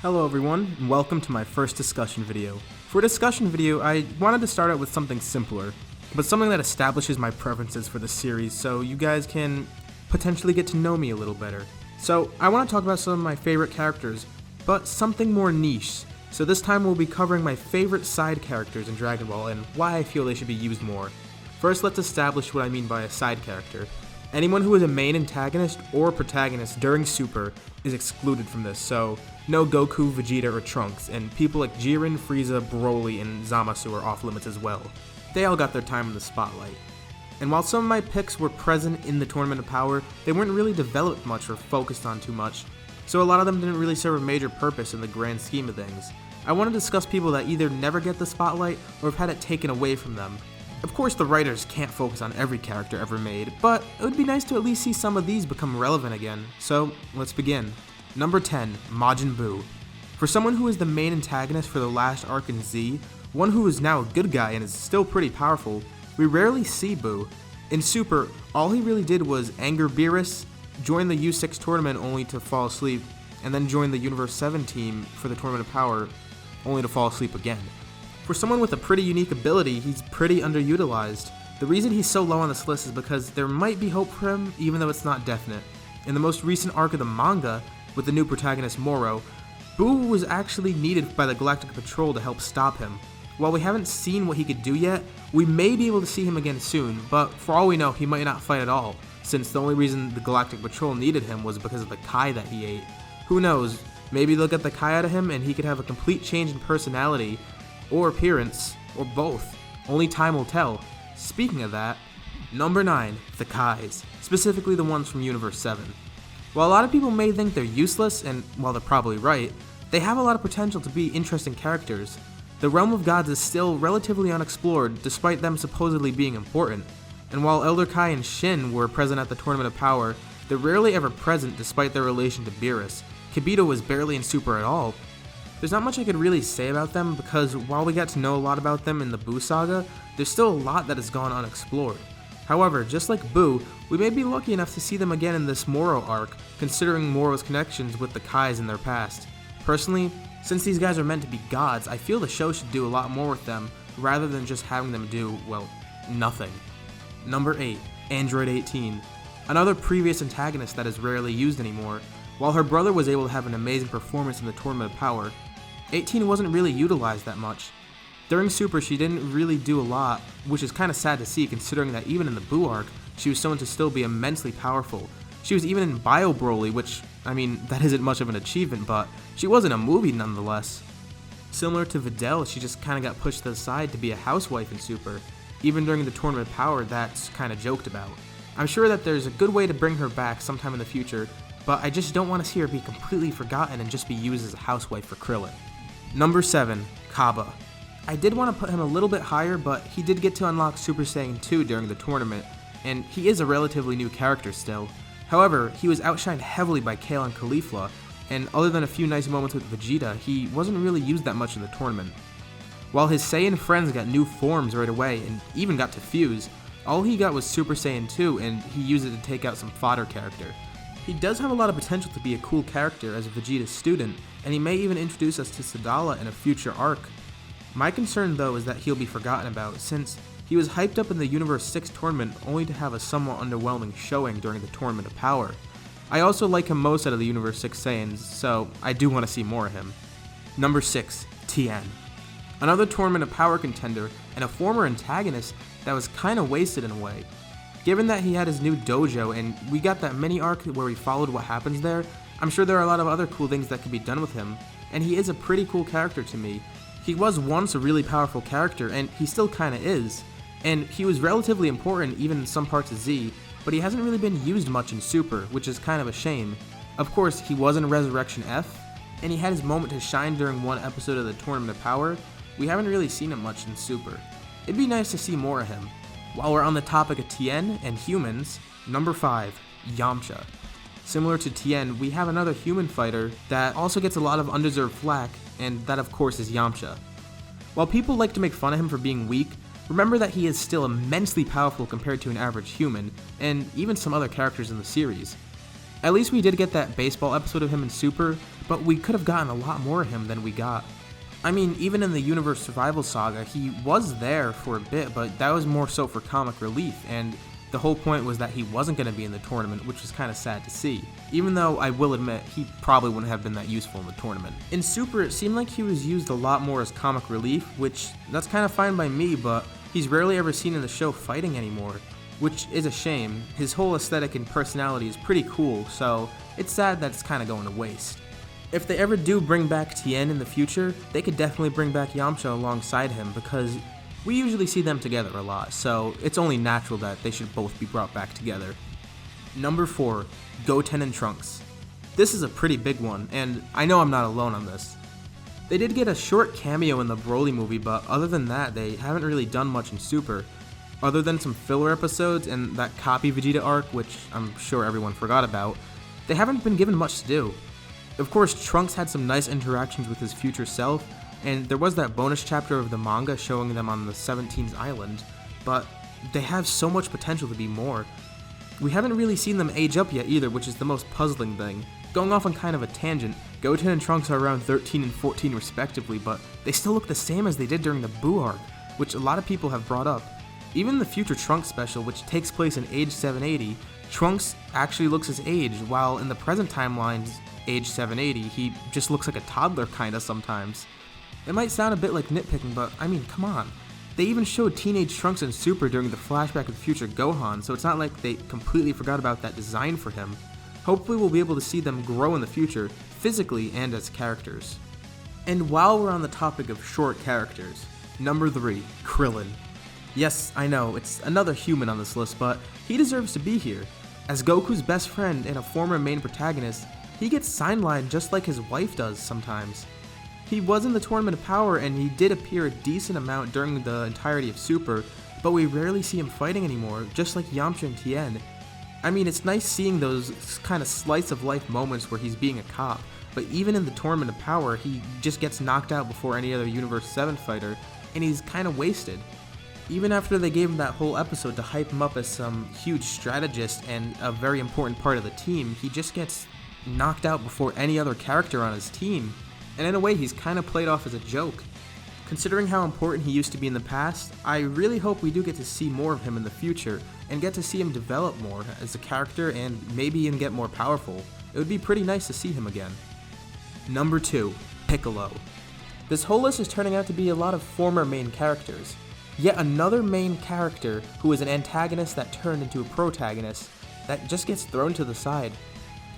Hello everyone, and welcome to my first discussion video. For a discussion video, I wanted to start out with something simpler, but something that establishes my preferences for the series so you guys can potentially get to know me a little better. So, I want to talk about some of my favorite characters, but something more niche. So this time we'll be covering my favorite side characters in Dragon Ball and why I feel they should be used more. First, let's establish what I mean by a side character. Anyone who is a main antagonist or protagonist during Super is excluded from this, so no Goku, Vegeta, or Trunks, and people like Jiren, Frieza, Broly, and Zamasu are off limits as well. They all got their time in the spotlight. And while some of my picks were present in the Tournament of Power, they weren't really developed much or focused on too much, so a lot of them didn't really serve a major purpose in the grand scheme of things. I want to discuss people that either never get the spotlight or have had it taken away from them. Of course, the writers can't focus on every character ever made, but it would be nice to at least see some of these become relevant again, so let's begin. Number 10, Majin Buu. For someone who is the main antagonist for the last arc in Z, one who is now a good guy and is still pretty powerful, we rarely see Buu. In Super, all he really did was anger Beerus, join the U6 tournament only to fall asleep, and then join the Universe 7 team for the Tournament of Power, only to fall asleep again. For someone with a pretty unique ability, he's pretty underutilized. The reason he's so low on this list is because there might be hope for him, even though it's not definite. In the most recent arc of the manga, with the new protagonist Moro, Buu was actually needed by the Galactic Patrol to help stop him. While we haven't seen what he could do yet, we may be able to see him again soon, but for all we know, he might not fight at all, since the only reason the Galactic Patrol needed him was because of the Kai that he ate. Who knows, maybe they'll get the Kai out of him and he could have a complete change in personality, or appearance, or both. Only time will tell. Speaking of that, number 9, the Kais, specifically the ones from Universe 7. While a lot of people may think they're useless, and while they're probably right, they have a lot of potential to be interesting characters. The Realm of Gods is still relatively unexplored, despite them supposedly being important. And while Elder Kai and Shin were present at the Tournament of Power, they're rarely ever present despite their relation to Beerus. Kibito was barely in Super at all. There's not much I could really say about them because while we got to know a lot about them in the Buu saga, there's still a lot that has gone unexplored. However, just like Buu, we may be lucky enough to see them again in this Moro arc, considering Moro's connections with the Kais in their past. Personally, since these guys are meant to be gods, I feel the show should do a lot more with them, rather than just having them do, well, nothing. Number 8, Android 18. Another previous antagonist that is rarely used anymore. While her brother was able to have an amazing performance in the Tournament of Power, 18 wasn't really utilized that much. During Super, she didn't really do a lot, which is kind of sad to see considering that even in the Buu arc, she was shown to still be immensely powerful. She was even in Bio Broly, which, I mean, that isn't much of an achievement, but she was in a movie nonetheless. Similar to Videl, she just kind of got pushed to the side to be a housewife in Super. Even during the Tournament of Power, that's kind of joked about. I'm sure that there's a good way to bring her back sometime in the future, but I just don't want to see her be completely forgotten and just be used as a housewife for Krillin. Number 7, Cabba. I did want to put him a little bit higher, but he did get to unlock Super Saiyan 2 during the tournament, and he is a relatively new character still. However, he was outshined heavily by Kale and Caulifla, and other than a few nice moments with Vegeta, he wasn't really used that much in the tournament. While his Saiyan friends got new forms right away and even got to fuse, all he got was Super Saiyan 2 and he used it to take out some fodder character. He does have a lot of potential to be a cool character as a Vegeta student, and he may even introduce us to Sadala in a future arc. My concern though is that he'll be forgotten about, since he was hyped up in the Universe 6 tournament only to have a somewhat underwhelming showing during the Tournament of Power. I also like him most out of the Universe 6 Saiyans, so I do want to see more of him. Number 6, Tien. Another Tournament of Power contender, and a former antagonist that was kinda wasted in a way. Given that he had his new dojo and we got that mini arc where we followed what happens there, I'm sure there are a lot of other cool things that could be done with him, and he is a pretty cool character to me. He was once a really powerful character, and he still kinda is, and he was relatively important even in some parts of Z, but he hasn't really been used much in Super, which is kind of a shame. Of course, he was in Resurrection F, and he had his moment to shine during one episode of the Tournament of Power. We haven't really seen him much in Super. It'd be nice to see more of him. While we're on the topic of Tien and humans, number 5, Yamcha. Similar to Tien, we have another human fighter that also gets a lot of undeserved flack, and that of course is Yamcha. While people like to make fun of him for being weak, remember that he is still immensely powerful compared to an average human, and even some other characters in the series. At least we did get that baseball episode of him in Super, but we could have gotten a lot more of him than we got. I mean, even in the Universe Survival Saga, he was there for a bit, but that was more so for comic relief, and the whole point was that he wasn't going to be in the tournament, which was kind of sad to see. Even though I will admit, he probably wouldn't have been that useful in the tournament. In Super, it seemed like he was used a lot more as comic relief, which that's kind of fine by me, but he's rarely ever seen in the show fighting anymore, which is a shame. His whole aesthetic and personality is pretty cool, so it's sad that it's kind of going to waste. If they ever do bring back Tien in the future, they could definitely bring back Yamcha alongside him, because we usually see them together a lot, so it's only natural that they should both be brought back together. Number 4, Goten and Trunks. This is a pretty big one, and I know I'm not alone on this. They did get a short cameo in the Broly movie, but other than that, they haven't really done much in Super. Other than some filler episodes and that Copy Vegeta arc, which I'm sure everyone forgot about, they haven't been given much to do. Of course, Trunks had some nice interactions with his future self, and there was that bonus chapter of the manga showing them on the 17th island, but they have so much potential to be more. We haven't really seen them age up yet either, which is the most puzzling thing. Going off on kind of a tangent, Goten and Trunks are around 13 and 14 respectively, but they still look the same as they did during the Buu arc, which a lot of people have brought up. Even the future Trunks special, which takes place in age 780, Trunks actually looks his age, while in the present timeline's age 780, he just looks like a toddler kinda sometimes. It might sound a bit like nitpicking, but I mean, come on. They even showed teenage Trunks in Super during the flashback of future Gohan, so it's not like they completely forgot about that design for him. Hopefully we'll be able to see them grow in the future, physically and as characters. And while we're on the topic of short characters, number 3, Krillin. Yes, I know, it's another human on this list, but he deserves to be here. As Goku's best friend and a former main protagonist, he gets sidelined just like his wife does sometimes. He was in the Tournament of Power and he did appear a decent amount during the entirety of Super, but we rarely see him fighting anymore, just like Yamcha and Tien. I mean, it's nice seeing those kind of slice of life moments where he's being a cop, but even in the Tournament of Power, he just gets knocked out before any other Universe 7 fighter, and he's kind of wasted. Even after they gave him that whole episode to hype him up as some huge strategist and a very important part of the team, he just gets knocked out before any other character on his team. And in a way, he's kind of played off as a joke. Considering how important he used to be in the past, I really hope we do get to see more of him in the future, and get to see him develop more as a character and maybe even get more powerful. It would be pretty nice to see him again. Number 2, Piccolo. This whole list is turning out to be a lot of former main characters. Yet another main character who is an antagonist that turned into a protagonist that just gets thrown to the side.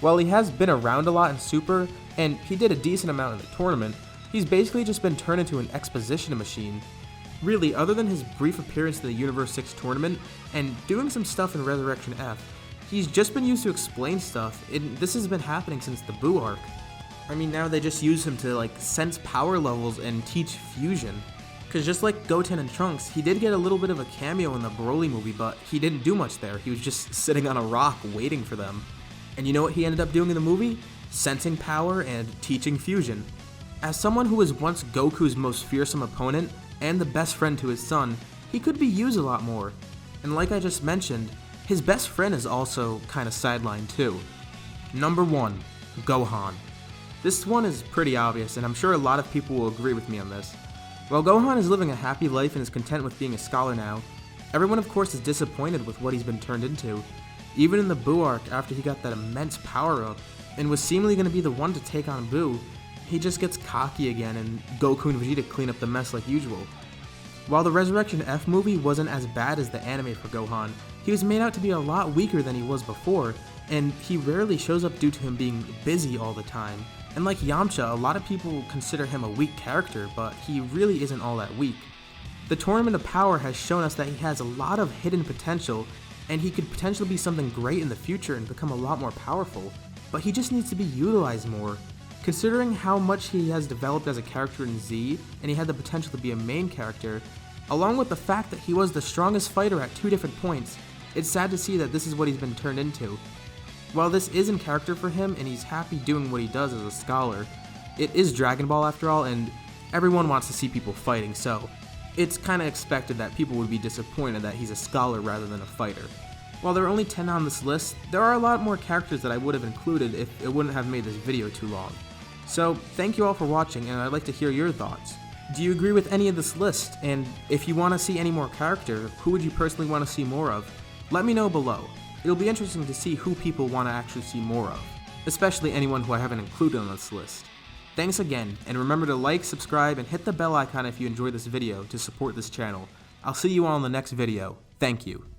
While he has been around a lot in Super, and he did a decent amount in the tournament, he's basically just been turned into an exposition machine. Really, other than his brief appearance in the Universe 6 tournament, and doing some stuff in Resurrection F, he's just been used to explain stuff, and this has been happening since the Buu arc. I mean, now they just use him to, sense power levels and teach fusion. Cause just like Goten and Trunks, he did get a little bit of a cameo in the Broly movie, but he didn't do much there, he was just sitting on a rock waiting for them. And you know what he ended up doing in the movie? Sensing power and teaching fusion. As someone who was once Goku's most fearsome opponent, and the best friend to his son, he could be used a lot more. And like I just mentioned, his best friend is also kinda sidelined too. Number 1, Gohan. This one is pretty obvious, and I'm sure a lot of people will agree with me on this. While Gohan is living a happy life and is content with being a scholar now, everyone of course is disappointed with what he's been turned into. Even in the Buu arc, after he got that immense power-up, and was seemingly going to be the one to take on Buu, he just gets cocky again and Goku and Vegeta clean up the mess like usual. While the Resurrection F movie wasn't as bad as the anime for Gohan, he was made out to be a lot weaker than he was before, and he rarely shows up due to him being busy all the time. And like Yamcha, a lot of people consider him a weak character, but he really isn't all that weak. The Tournament of Power has shown us that he has a lot of hidden potential, and he could potentially be something great in the future and become a lot more powerful, but he just needs to be utilized more. Considering how much he has developed as a character in Z, and he had the potential to be a main character, along with the fact that he was the strongest fighter at 2 different points, it's sad to see that this is what he's been turned into. While this is in character for him and he's happy doing what he does as a scholar, it is Dragon Ball after all, and everyone wants to see people fighting, so it's kinda expected that people would be disappointed that he's a scholar rather than a fighter. While there are only 10 on this list, there are a lot more characters that I would have included if it wouldn't have made this video too long. So thank you all for watching, and I'd like to hear your thoughts. Do you agree with any of this list? And if you want to see any more character, who would you personally want to see more of? Let me know below. It'll be interesting to see who people want to actually see more of, especially anyone who I haven't included on this list. Thanks again, and remember to like, subscribe, and hit the bell icon if you enjoyed this video to support this channel. I'll see you all in the next video. Thank you.